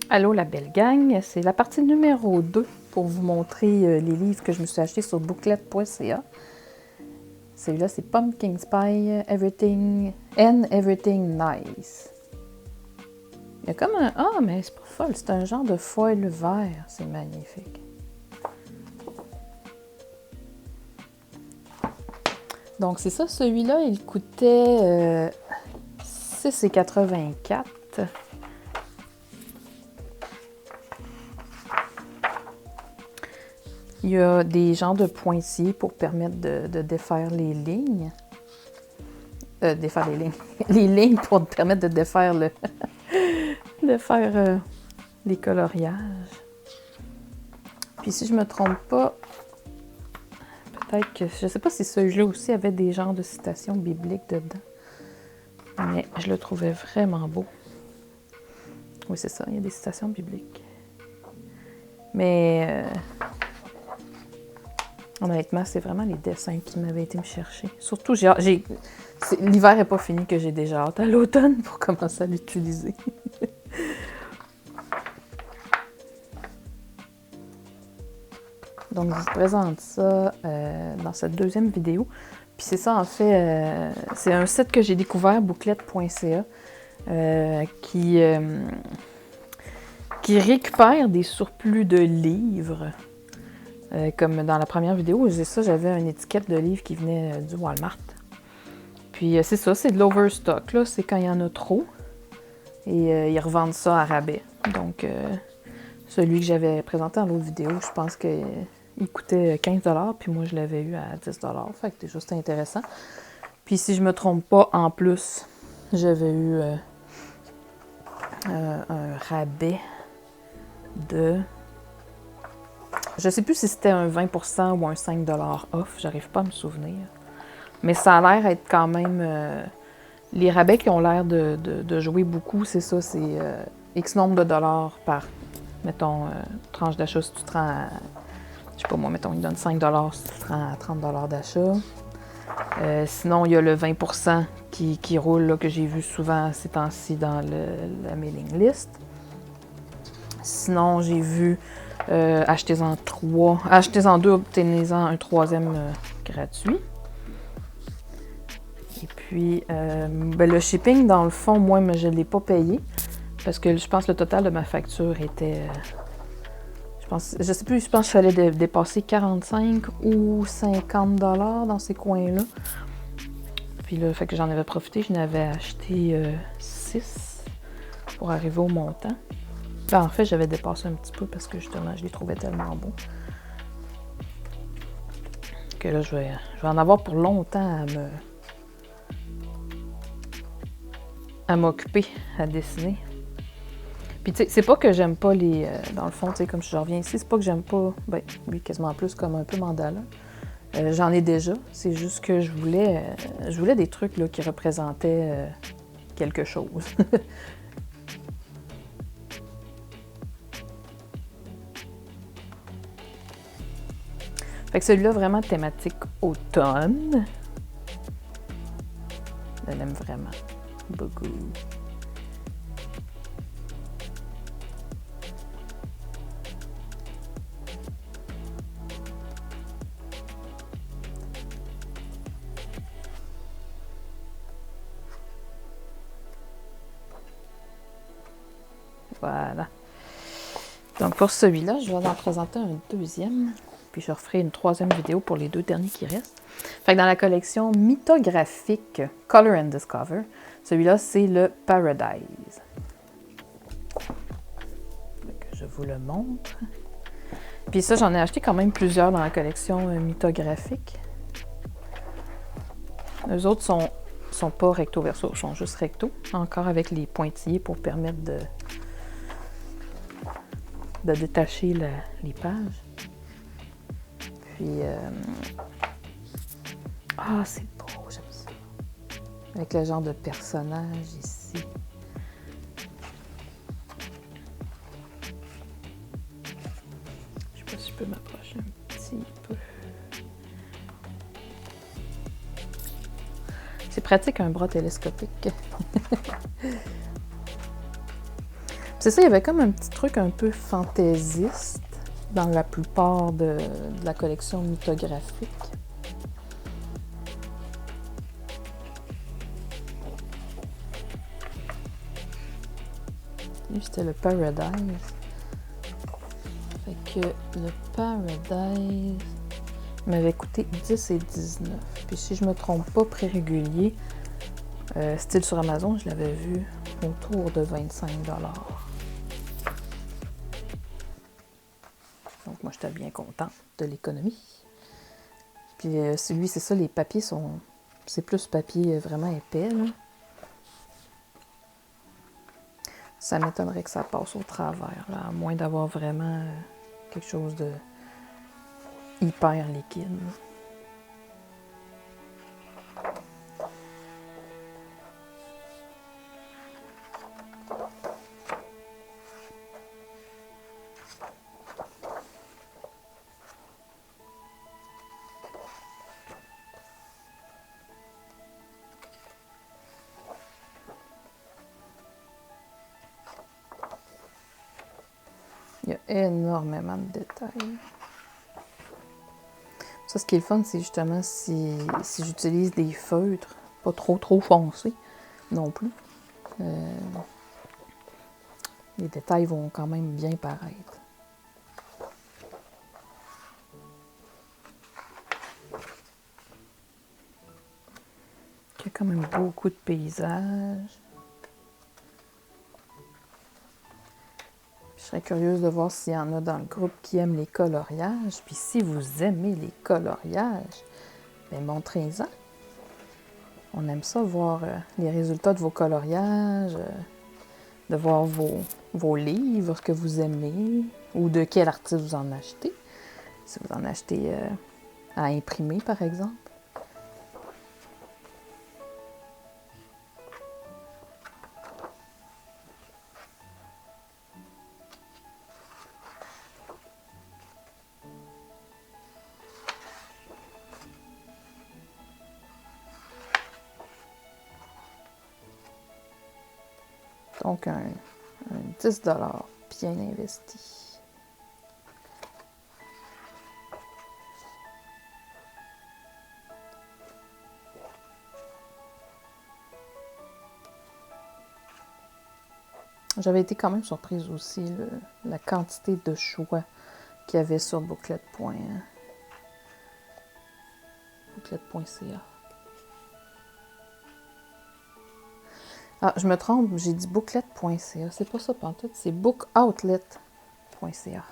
Allô la belle gang, c'est la partie numéro 2 pour vous montrer les livres que je me suis achetés sur booklet.ca. Celui-là, c'est Pumpkin Pie Everything and Everything Nice. Il y a comme un... Ah, mais c'est pas folle, c'est un genre de foil vert, c'est magnifique. Donc c'est ça, celui-là, il coûtait 6,84 $. Il y a des genres de pointillés pour permettre de défaire les lignes. Défaire les lignes. Les lignes pour permettre de défaire le... de faire les coloriages. Puis si je me trompe pas, peut-être que... Je sais pas si celui-là aussi avait des genres de citations bibliques dedans. Mais je le trouvais vraiment beau. Oui, c'est ça, il y a des citations bibliques. Mais... honnêtement, c'est vraiment les dessins qui m'avaient été me chercher. Surtout, l'hiver n'est pas fini que j'ai déjà hâte à l'automne pour commencer à l'utiliser. Donc, je vous présente ça dans cette deuxième vidéo. Puis c'est ça, en fait, c'est un site que j'ai découvert, booklet.ca, qui récupère des surplus de livres. Comme dans la première vidéo, j'avais une étiquette de livres qui venait du Walmart. Puis c'est ça, c'est de l'overstock, là, c'est quand il y en a trop. Et ils revendent ça à rabais. Donc, celui que j'avais présenté dans l'autre vidéo, je pense qu'il coûtait 15 $, puis moi je l'avais eu à 10 $. Fait que c'était juste intéressant. Puis si je me trompe pas, en plus, j'avais eu un rabais de... Je sais plus si c'était un 20% ou un 5 $ off, j'arrive pas à me souvenir. Mais ça a l'air être quand même... les rabais qui ont l'air de jouer beaucoup, c'est ça, c'est X nombre de dollars par, mettons, tranche d'achat si tu te rends à... Je sais pas moi, mettons, ils donnent 5 $ si tu te rends à 30 $ d'achat. Sinon, il y a le 20% qui roule, là, que j'ai vu souvent ces temps-ci dans la mailing list. Sinon, j'ai vu achetez-en 3, achetez-en 2, obtenez-en un troisième gratuit. Et puis, le shipping, dans le fond, moi, je ne l'ai pas payé. Parce que je pense que le total de ma facture était... je sais plus, je pense qu'il fallait dépasser 45 ou 50 $ dans ces coins-là. Puis là, fait que j'en avais profité, je n'avais acheté 6 pour arriver au montant. Ben, en fait, j'avais dépassé un petit peu parce que justement, je les trouvais tellement beaux. Que là, je vais en avoir pour longtemps à m'occuper, à dessiner. Puis tu sais, c'est pas que j'aime pas les... dans le fond, tu sais, comme je reviens ici, c'est pas que j'aime pas... Ben, oui, quasiment plus comme un peu mandala. J'en ai déjà. C'est juste que je voulais des trucs là, qui représentaient quelque chose. Fait que celui-là, vraiment thématique automne. Je l'aime vraiment beaucoup. Voilà. Donc pour celui-là, je vais en présenter un deuxième. Puis je referai une troisième vidéo pour les deux derniers qui restent. Fait que dans la collection mythographique Color and Discover, celui-là, c'est le Paradise. Je vous le montre. Puis ça, j'en ai acheté quand même plusieurs dans la collection mythographique. Eux autres sont pas recto verso, ils sont juste recto. Encore avec les pointillés pour permettre de détacher les pages. Puis... ah, c'est beau, j'aime ça. Avec le genre de personnage ici. Je sais pas si je peux m'approcher un petit peu. C'est pratique un bras télescopique. C'est ça, il y avait comme un petit truc un peu fantaisiste dans la plupart de la collection mythographique. Lui, c'était le Paradise. Fait que le Paradise m'avait coûté 10 et 19. Puis si je me trompe pas, prix régulier, style sur Amazon, je l'avais vu autour de 25 $. Donc moi, j'étais bien contente de l'économie. Puis lui, c'est ça, les papiers sont... C'est plus papier vraiment épais, là. Ça m'étonnerait que ça passe au travers, là, à moins d'avoir vraiment quelque chose de hyper liquide. Il y a énormément de détails. Ça, ce qui est le fun, c'est justement si j'utilise des feutres, pas trop foncés non plus. Les détails vont quand même bien paraître. Il y a quand même beaucoup de paysages. Je serais curieuse de voir s'il y en a dans le groupe qui aiment les coloriages. Puis si vous aimez les coloriages, bien montrez-en. On aime ça, voir les résultats de vos coloriages, de voir vos livres que vous aimez ou de quel artiste vous en achetez. Si vous en achetez à imprimer, par exemple. Donc, un 10 $ bien investi. J'avais été quand même surprise aussi, la quantité de choix qu'il y avait sur booklet.ca. Ah, je me trompe, j'ai dit booklet.ca. C'est pas ça pantoute, c'est bookoutlet.ca.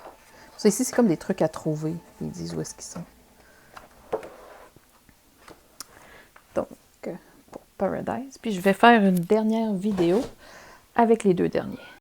Ça ici, c'est comme des trucs à trouver. Ils disent où est-ce qu'ils sont. Donc, pour Paradise. Puis je vais faire une dernière vidéo avec les deux derniers.